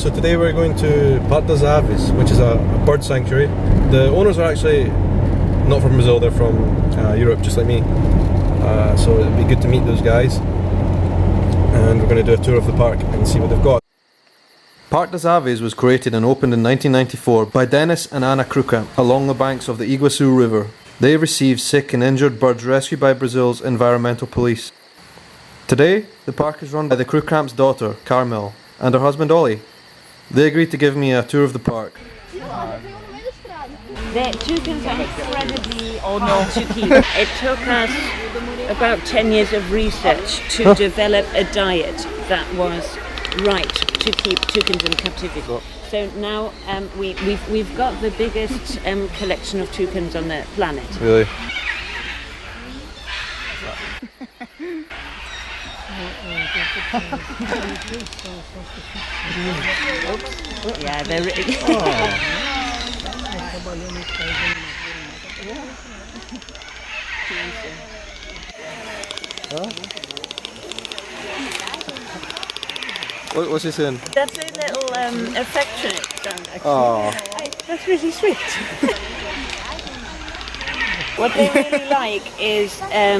so today we're going to Parque das Aves, which is a bird sanctuary. The owners are actually not from Brazil, they're from Europe, just like me. So it'd be good to meet those guys. And we're going to do a tour of the park and see what they've got. Parque das Aves was created and opened in 1994 by Dennis and Anna Kruka along the banks of the Iguaçu River. They receive sick and injured birds rescued by Brazil's environmental police. Today, the park is run by the crew camp's daughter, Carmel, and her husband, Ollie. They agreed to give me a tour of the park. The toucans are incredibly hard to keep. It took us about 10 years of research to develop a diet that was right to keep toucans in captivity. So now we've got the biggest collection of toucans on the planet. Really? Yeah, they're really. What's he saying? That's a little affectionate sound, actually. Oh. That's really sweet. What they really like is a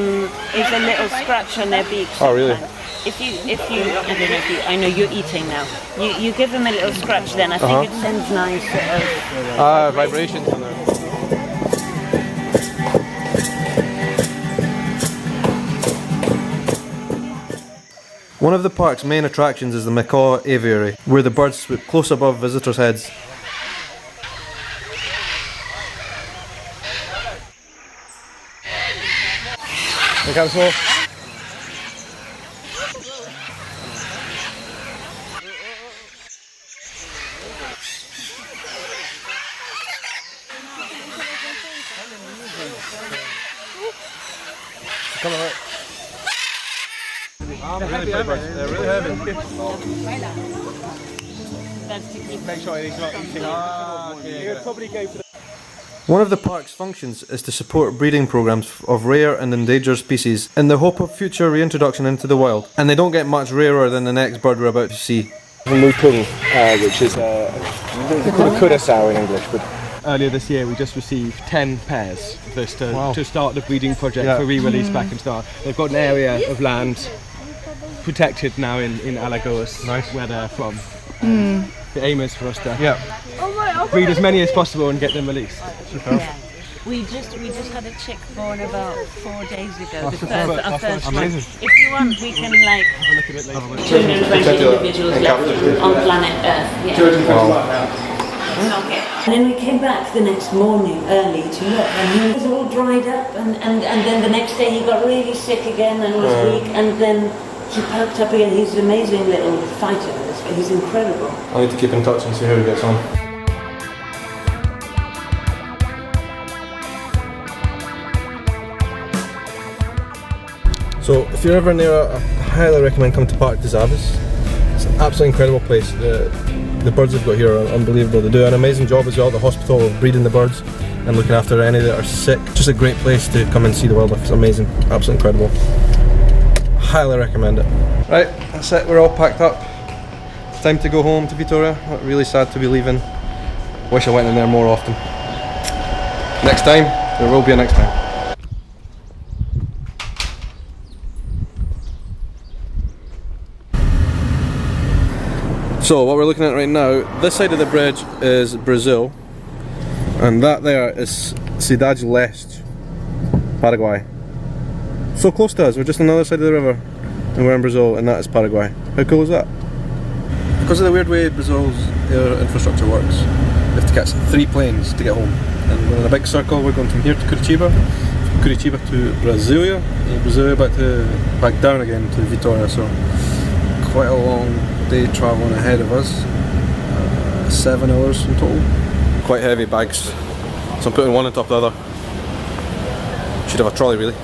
little scratch on their beak. Oh, really? If you, I don't know if you, I know you're eating now. You give them a little scratch, then I think it sends nice vibrations in there. One of the park's main attractions is the Macaw aviary, where the birds swoop close above visitors' heads. Hey, Cancel. Come on. They're heavy, aren't they? They're really heavy. That's to keep. Make sure he's not eating. He would probably go for the. One of the park's functions is to support breeding programs of rare and endangered species in the hope of future reintroduction into the wild. And they don't get much rarer than the next bird we're about to see. Macaw, which is they call it curacao in English. But earlier this year, we just received 10 pairs of this to start the breeding project for re-release back in start. They've got an area of land protected now in Alagoas, where they're from. The aim is for us to breed as many as possible and get them released. Yeah. We just had a chick born about 4 days ago. Our first one. If you want, we can like Have a look at it later. 220 individuals left on planet Earth. Yeah. And then we came back the next morning early to look, and he was all dried up, and then the next day he got really sick again and was weak, and then he perked up again. He's an amazing little fighter. He's incredible. I need to keep in touch and see how he gets on. So if you're ever near, I highly recommend coming to Parque das Aves. It's an absolutely incredible place. The birds they've got here are unbelievable. They do an amazing job as well at the hospital of breeding the birds and looking after any that are sick. Just a great place to come and see the wildlife. It's amazing, absolutely incredible. Highly recommend it. Right, that's it, we're all packed up. It's time to go home to Vitoria. Really sad to be leaving. Wish I went in there more often. Next time, there will be a next time. So what we're looking at right now, this side of the bridge is Brazil, and that there is Cidade Leste, Paraguay. So close to us, we're just on the other side of the river, and we're in Brazil, and that is Paraguay. How cool is that? Because of the weird way Brazil's air infrastructure works, we have to catch 3 planes to get home, and we're in a big circle. We're going from here to Curitiba, from Curitiba to Brasilia, and Brasilia back down again to Vitoria. So quite a long day travelling ahead of us, 7 hours in total. Quite heavy bags, so I'm putting one on top of the other. Should have a trolley really.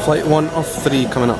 Flight 1 of 3 coming up.